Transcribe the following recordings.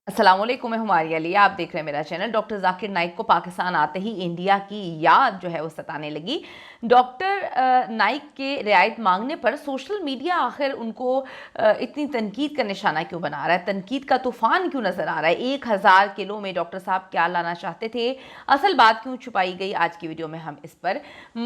अस्सलाम वालेकुम, मैं हुमारी अली। आप देख रहे हैं मेरा चैनल। डॉक्टर जाकिर नाइक को पाकिस्तान आते ही इंडिया की याद जो है वो सताने लगी। डॉक्टर नाइक के रियायत मांगने पर सोशल मीडिया आखिर उनको इतनी तनकीद का निशाना क्यों बना रहा है, तनकीद का तूफान क्यों नजर आ रहा है। 1000 किलो में डॉक्टर साहब क्या लाना चाहते थे, असल बात क्यों छुपाई गई, आज की वीडियो में हम इस पर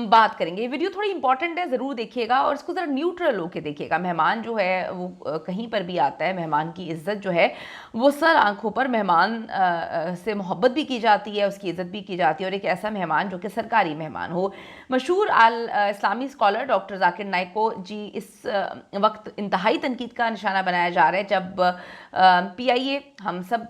बात करेंगे। ये वीडियो थोड़ी इंपॉर्टेंट है, ज़रूर देखिएगा और इसको ज़रा न्यूट्रल होकर देखिएगा। मेहमान जो है वो कहीं पर भी आता है, मेहमान की इज्जत जो है वो सर आंखों पर मेहमान से मोहब्बत भी की जाती है, उसकी इज़्ज़त भी की जाती है। और एक ऐसा मेहमान जो कि सरकारी मेहमान हो। मशहूर इस्लामी स्कॉलर डॉक्टर जाकिर नाइक को जी इस वक्त इंतहाई तनकीद का निशाना बनाया जा रहा है, जब PIA, हम सब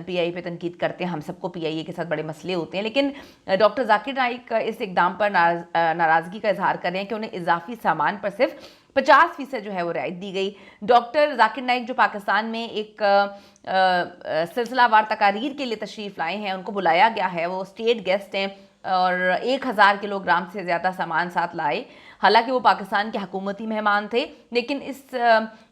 PIA पे तनकीद करते हैं, हम सबको PIA के साथ बड़े मसले होते हैं, लेकिन डॉक्टर जाकिर नाइक इस इकदाम पर नाराज़गी का इजहार कर रहे हैं कि उन्हें इजाफी सामान पर सिर्फ 50% जो है वो रियायत दी गई। डॉक्टर जाकिर नाइक जो पाकिस्तान में एक सिलसिलावार तकारीर के लिए तशरीफ़ लाए हैं, उनको बुलाया गया है, वो स्टेट गेस्ट हैं और 1000 किलोग्राम से ज़्यादा सामान साथ लाए। हालांकि वो पाकिस्तान के हुकूमती मेहमान थे, लेकिन इस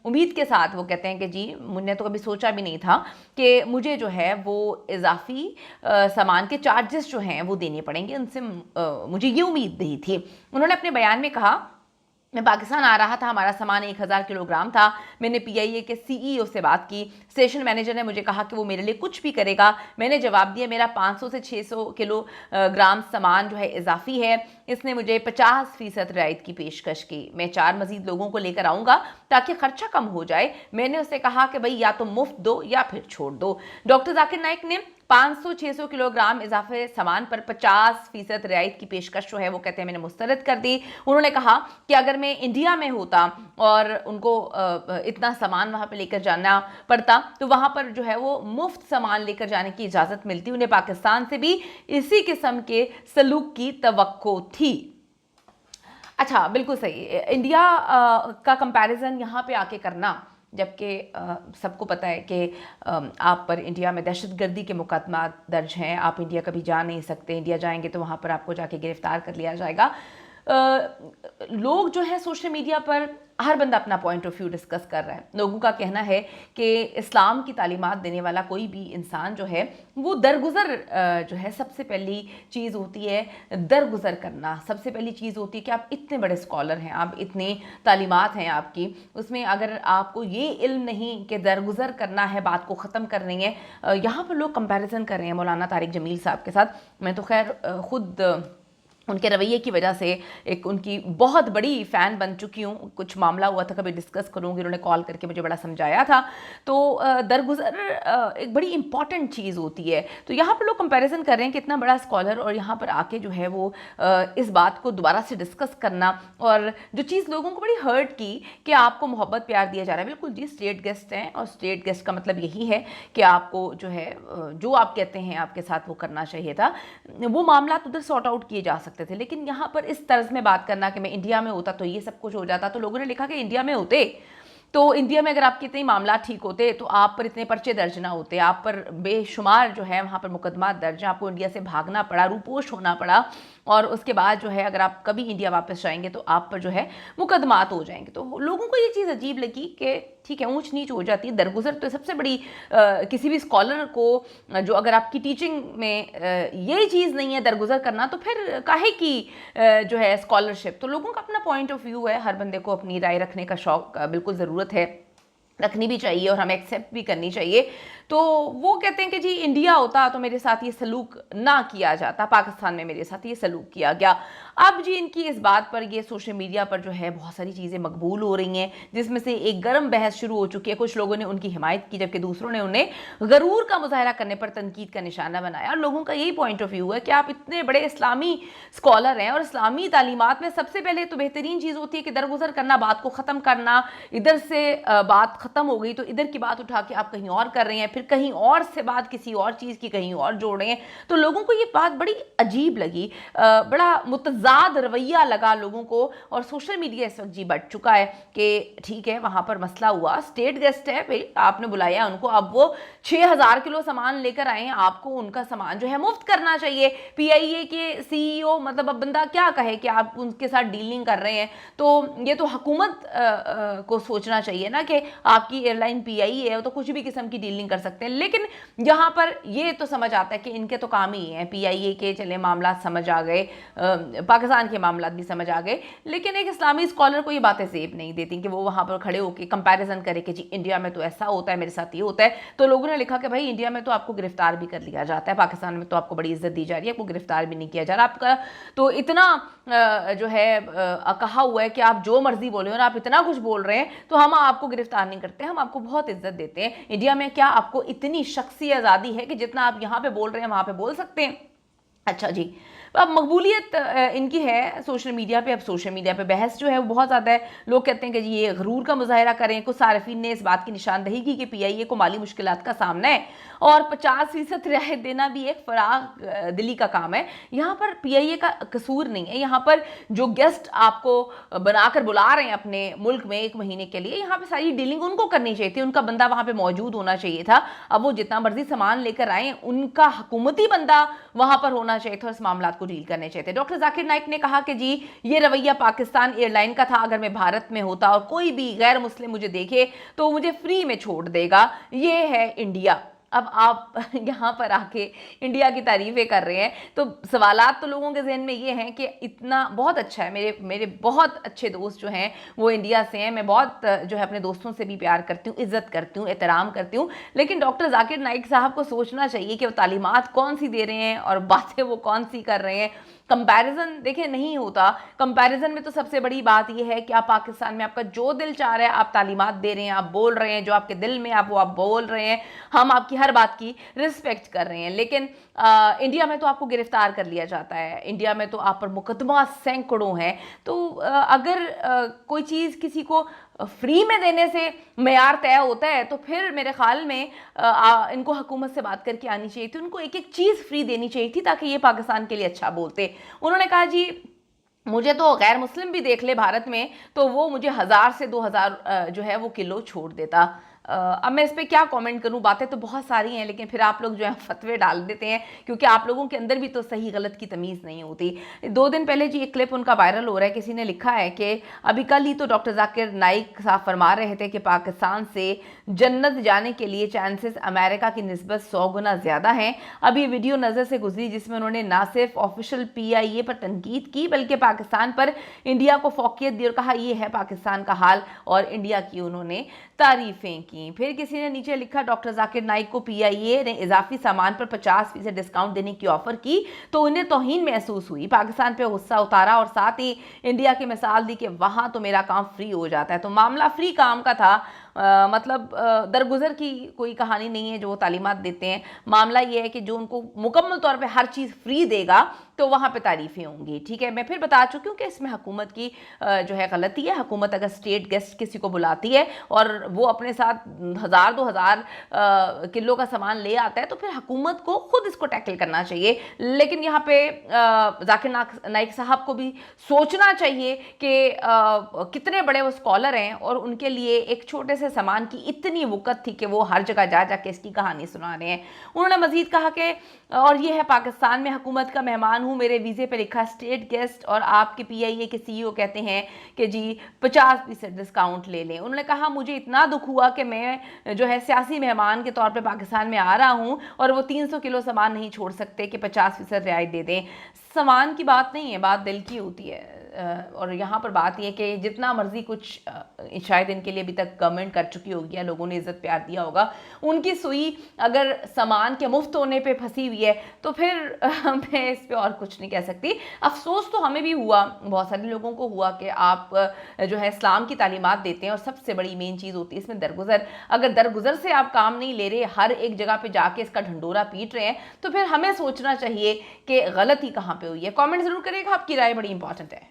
उम्मीद के साथ वो कहते हैं कि जी मुझे तो कभी सोचा भी नहीं था कि मुझे जो है वो इजाफी सामान के चार्जेस जो हैं वो देने पड़ेंगे, उनसे मुझे ये उम्मीद नहीं थी। उन्होंने अपने बयान में कहा, मैं पाकिस्तान आ रहा था, हमारा सामान 1000 किलोग्राम था। मैंने PIA के CEO से बात की। स्टेशन मैनेजर ने मुझे कहा कि वो मेरे लिए कुछ भी करेगा। मैंने जवाब दिया मेरा 500 से 600 किलोग्राम सामान जो है इजाफी है। इसने मुझे 50% रियायत की पेशकश की। मैं 4 मजीद लोगों को लेकर आऊँगा ताकि खर्चा कम हो जाए। मैंने उससे कहा कि भाई या तो मुफ्त दो या फिर छोड़ दो। डॉक्टर जाकिर नाइक ने 500-600 किलोग्राम इजाफे सामान पर 50% रियायत की पेशकश जो है वो कहते हैं मैंने मुस्तरद कर दी। उन्होंने कहा कि अगर मैं इंडिया में होता और उनको इतना सामान वहाँ पे लेकर जाना पड़ता तो वहाँ पर जो है वो मुफ्त सामान लेकर जाने की इजाज़त मिलती। उन्हें पाकिस्तान से भी इसी किस्म के सलूक की तवक्को थी। अच्छा, बिल्कुल सही। इंडिया का कंपैरिजन यहाँ पे आके करना, जबकि सबको पता है कि आप पर इंडिया में दहशतगर्दी के मुकदमा दर्ज हैं, आप इंडिया कभी जा नहीं सकते। इंडिया जाएंगे तो वहाँ पर आपको जाके गिरफ्तार कर लिया जाएगा। लोग जो है सोशल मीडिया पर हर बंदा अपना पॉइंट ऑफ व्यू डिस्कस कर रहा है। लोगों का कहना है कि इस्लाम की तालीमात देने वाला कोई भी इंसान जो है वो दरगुजर जो है, सबसे पहली चीज़ होती है दरगुजर करना। सबसे पहली चीज़ होती है कि आप इतने बड़े स्कॉलर हैं, आप इतने तालीमात हैं आपकी, उसमें अगर आपको ये इल्म नहीं कि दरगुजर करना है, बात को ख़त्म करनी है। यहाँ पर लोग कंपैरिजन कर रहे हैं मौलाना तारिक जमील साहब के साथ। मैं तो खैर खुद उनके रवैये की वजह से एक उनकी बहुत बड़ी फ़ैन बन चुकी हूँ। कुछ मामला हुआ था, कभी डिस्कस करूँगी, उन्होंने कॉल करके मुझे बड़ा समझाया था। तो दरगुजर एक बड़ी इंपॉर्टेंट चीज़ होती है। तो यहाँ पर लोग कंपैरिजन कर रहे हैं कि इतना बड़ा स्कॉलर और यहाँ पर आके जो है वो इस बात को दोबारा से डिस्कस करना, और जो चीज़ लोगों को बड़ी हर्ट की कि आपको मोहब्बत प्यार दिया जा रहा है। बिल्कुल जी, स्टेट गेस्ट हैं और स्टेट गेस्ट का मतलब यही है कि आपको जो है जो आप कहते हैं आपके साथ वो करना चाहिए था। वो मामला तो उधर सॉर्ट आउट किए जा सकते थे, लेकिन यहाँ पर इस तर्ज में बात करना कि मैं इंडिया में होता तो ये सब कुछ हो जाता। तो लोगों ने लिखा कि इंडिया में होते तो इंडिया में अगर आपके इतने मामला ठीक होते तो आप पर इतने पर्चे दर्ज ना होते, आप पर बेशुमार जो है वहाँ पर मुकदमा दर्ज है, आपको इंडिया से भागना पड़ा, रूपोश होना पड़ा, और उसके बाद जो है अगर आप कभी इंडिया वापस जाएंगे तो आप पर जो है मुकदमात हो जाएंगे। तो लोगों को ये चीज़ अजीब लगी कि ठीक है, ऊंच नीच हो जाती है। दरगुजर तो सबसे बड़ी किसी भी स्कॉलर को जो अगर आपकी टीचिंग में यही चीज़ नहीं है दरगुजर करना, तो फिर काहे की जो है स्कॉलरशिप। तो लोगों का अपना पॉइंट ऑफ व्यू है, हर बंदे को अपनी राय रखने का शौक बिल्कुल ज़रूरत है, रखनी भी चाहिए और हमें एक्सेप्ट भी करनी चाहिए। तो वो कहते हैं कि जी इंडिया होता तो मेरे साथ ये सलूक ना किया जाता, पाकिस्तान में मेरे साथ ये सलूक किया गया। अब जी इनकी इस बात पर ये सोशल मीडिया पर जो है बहुत सारी चीज़ें मकबूल हो रही हैं, जिसमें से एक गर्म बहस शुरू हो चुकी है। कुछ लोगों ने उनकी हिमायत की, जबकि दूसरों ने उन्हें गरूर का मुजाहरा करने पर तनकीद का निशाना बनाया। और लोगों का यही पॉइंट ऑफ व्यू है कि आप इतने बड़े इस्लामी स्कॉलर हैं और इस्लामी तालीमात में सबसे पहले तो बेहतरीन चीज़ होती है कि दरगुजर करना, बात को ख़त्म करना। इधर से बात ख़त्म हो गई तो इधर की बात उठा के आप कहीं और कर रहे हैं, फिर कहीं और से बात किसी और चीज़ की कहीं और जोड़ रहे हैं। तो लोगों को ये बात बड़ी अजीब लगी, बड़ा मुतजाद रवैया लगा लोगों को। और सोशल मीडिया इस वक्त जी बढ़ चुका है कि ठीक है वहाँ पर मसला हुआ, स्टेट गेस्ट है भाई, आपने बुलाया उनको, अब वो 6000 किलो सामान लेकर आए हैं, आपको उनका सामान जो है मुफ्त करना चाहिए। PIA के CEO, मतलब अब बंदा क्या कहे कि आप उनके साथ डीलिंग कर रहे हैं। तो ये तो हुकूमत को सोचना चाहिए ना कि आपकी एयरलाइन PIA है तो कुछ भी किस्म की डीलिंग कर सकते हैं। लेकिन यहाँ पर ये तो समझ आता है कि इनके तो काम ही है, PIA के चले मामला समझ आ गए, पाकिस्तान के मामला भी समझ आ गए, लेकिन एक इस्लामी स्कॉलर को ये बातें सेफ नहीं देती कि वो वहाँ पर खड़े होकर कंपैरिजन करे कि जी इंडिया में तो ऐसा होता है, मेरे साथ ये होता है। तो लोगों ने लिखा कि भाई इंडिया में तो आपको गिरफ्तार भी कर लिया जाता है, पाकिस्तान में तो आपको बड़ी इज्जत दी जा रही है, आपको गिरफ्तार भी नहीं किया जा रहा, आपका तो इतना जो है कहा हुआ है कि आप जो मर्जी बोले और आप इतना कुछ बोल रहे हैं तो हम आपको गिरफ्तार नहीं करते, हम आपको बहुत इज्जत देते हैं। इंडिया में क्या आपको इतनी शख्सी आज़ादी है कि जितना आप यहाँ पे बोल रहे हैं वहाँ पे बोल सकते हैं? अच्छा जी, अब मकबूलियत इनकी है सोशल मीडिया पे। अब सोशल मीडिया पे बहस जो है वो बहुत ज़्यादा है। लोग कहते हैं कि जी ये गरूर का मुजाहरा करें। कुछ सार्फिन ने इस बात की निशानदही की कि PIA को माली मुश्किलात का सामना है और 50% रियायत देना भी एक फराग दिली का काम है। यहाँ पर PIA का कसूर नहीं है। यहाँ पर जो गेस्ट आपको बनाकर बुला रहे हैं अपने मुल्क में 1 महीने के लिए, यहाँ पर सारी डीलिंग उनको करनी चाहिए थी, उनका बंदा वहाँ पर मौजूद होना चाहिए था। अब वो जितना मर्जी सामान लेकर आए, उनका हुकूमती बंदा वहाँ पर होना चाहिए था, इस मामला को डील करने चाहिए थे। डॉक्टर जाकिर नाइक ने कहा कि जी ये रवैया पाकिस्तान एयरलाइन का था, अगर मैं भारत में होता और कोई भी गैर मुस्लिम मुझे देखे तो मुझे फ्री में छोड़ देगा, ये है इंडिया। अब आप यहाँ पर आके इंडिया की तारीफें कर रहे हैं, तो सवालात तो लोगों के जहन में ये हैं कि इतना बहुत अच्छा है। मेरे बहुत अच्छे दोस्त जो हैं वो इंडिया से हैं, मैं बहुत जो है अपने दोस्तों से भी प्यार करती हूँ, इज्जत करती हूँ, एहतराम करती हूँ, लेकिन डॉक्टर जाकिर नाइक साहब को सोचना चाहिए कि वो तालीमात कौन सी दे रहे हैं और बातें वो कौन सी कर रहे हैं। कंपैरिजन देखिए नहीं होता। कंपैरिजन में तो सबसे बड़ी बात यह है कि आप पाकिस्तान में आपका जो दिल चाह रहा है आप तालीमात दे रहे हैं, आप बोल रहे हैं, जो आपके दिल में आप वो आप बोल रहे हैं, हम आपकी हर बात की रिस्पेक्ट कर रहे हैं। लेकिन इंडिया में तो आपको गिरफ्तार कर लिया जाता है, इंडिया में तो आप पर मुकदमा सैकड़ों हैं। तो अगर कोई चीज़ किसी को फ्री में देने से मेयार तय होता है तो फिर मेरे ख्याल में इनको हुकूमत से बात करके आनी चाहिए थी, उनको एक एक चीज़ फ्री देनी चाहिए थी ताकि ये पाकिस्तान के लिए अच्छा बोलते। उन्होंने कहा जी मुझे तो गैर मुस्लिम भी देख ले भारत में तो वो मुझे 1000 से 2000 जो है वो किलो छोड़ देता। अब मैं इस पर क्या कमेंट करूं, बातें तो बहुत सारी हैं, लेकिन फिर आप लोग जो है फतवे डाल देते हैं क्योंकि आप लोगों के अंदर भी तो सही गलत की तमीज़ नहीं होती। 2 दिन पहले जी एक क्लिप उनका वायरल हो रहा है, किसी ने लिखा है कि अभी कल ही तो डॉक्टर जाकिर नाइक साहब फरमा रहे थे कि पाकिस्तान से जन्नत जाने के लिए चांसेस अमेरिका की निस्बत 100 गुना ज़्यादा हैं। अब ये वीडियो नज़र से गुजरी जिसमें उन्होंने ना सिर्फ ऑफिशियल PIA पर तनकीद की बल्कि पाकिस्तान पर इंडिया को फौकियत दी और कहा ये है पाकिस्तान का हाल, और इंडिया की उन्होंने तारीफें की। फिर किसी ने नीचे लिखा डॉक्टर जाकिर नाइक को PIA ने इजाफी सामान पर 50% डिस्काउंट देने की ऑफर की तो उन्हें तौहीन महसूस हुई, पाकिस्तान पे गुस्सा उतारा और साथ ही इंडिया की मिसाल दी कि वहां तो मेरा काम फ्री हो जाता है। तो मामला फ्री काम का था, मतलब दरगुजर की कोई कहानी नहीं है जो वो तालीमात देते हैं। मामला ये है कि जो उनको मुकम्मल तौर पे हर चीज़ फ्री देगा तो वहाँ पे तारीफ़ें होंगी। ठीक है, मैं फिर बता चुकी हूँ कि इसमें हुकूमत की जो है गलती है। हुकूमत अगर स्टेट गेस्ट किसी को बुलाती है और वो अपने साथ 1000-2000 किलो का सामान ले आता है तो फिर हुकूमत को खुद इसको टैकल करना चाहिए। लेकिन यहाँ पे जाकिर नाइक साहब को भी सोचना चाहिए कि कितने बड़े वो स्कॉलर हैं और उनके लिए एक छोटे से सामान की इतनी वक़्त थी कि वो हर जगह जा जाके इसकी कहानी सुना रहे हैं। उन्होंने मजीद कहा कि और ये है पाकिस्तान में हुकूमत का मेहमान हूँ, मेरे वीज़े पे लिखा स्टेट गेस्ट और आपके PIA के CEO कहते हैं कि जी 50% डिस्काउंट ले लें। उन्होंने कहा मुझे इतना दुख हुआ कि मैं जो है सियासी मेहमान के तौर पे पाकिस्तान में आ रहा हूँ और वो 300 किलो सामान नहीं छोड़ सकते कि 50% रियायत दे दें। सामान की बात नहीं है, बात दिल की होती है। और यहाँ पर बात यह कि जितना मर्जी कुछ शायद इनके लिए अभी तक गवर्नमेंट कर चुकी होगी या लोगों ने इज्जत प्यार दिया होगा, उनकी सुई अगर सामान के मुफ्त होने पे फंसी हुई है तो फिर मैं इस पे और कुछ नहीं कह सकती। अफसोस तो हमें भी हुआ, बहुत सारे लोगों को हुआ कि आप जो है इस्लाम की तालीमात देते हैं और सबसे बड़ी मेन चीज़ होती है इसमें दरगुजर। अगर दरगुजर से आप काम नहीं ले रहे, हर एक जगह पे जाके इसका ढंडोरा पीट रहे हैं तो फिर हमें सोचना चाहिए कि गलती कहाँ पे हुई है। कमेंट जरूर करिएगा, आपकी राय बड़ी इंपॉर्टेंट है।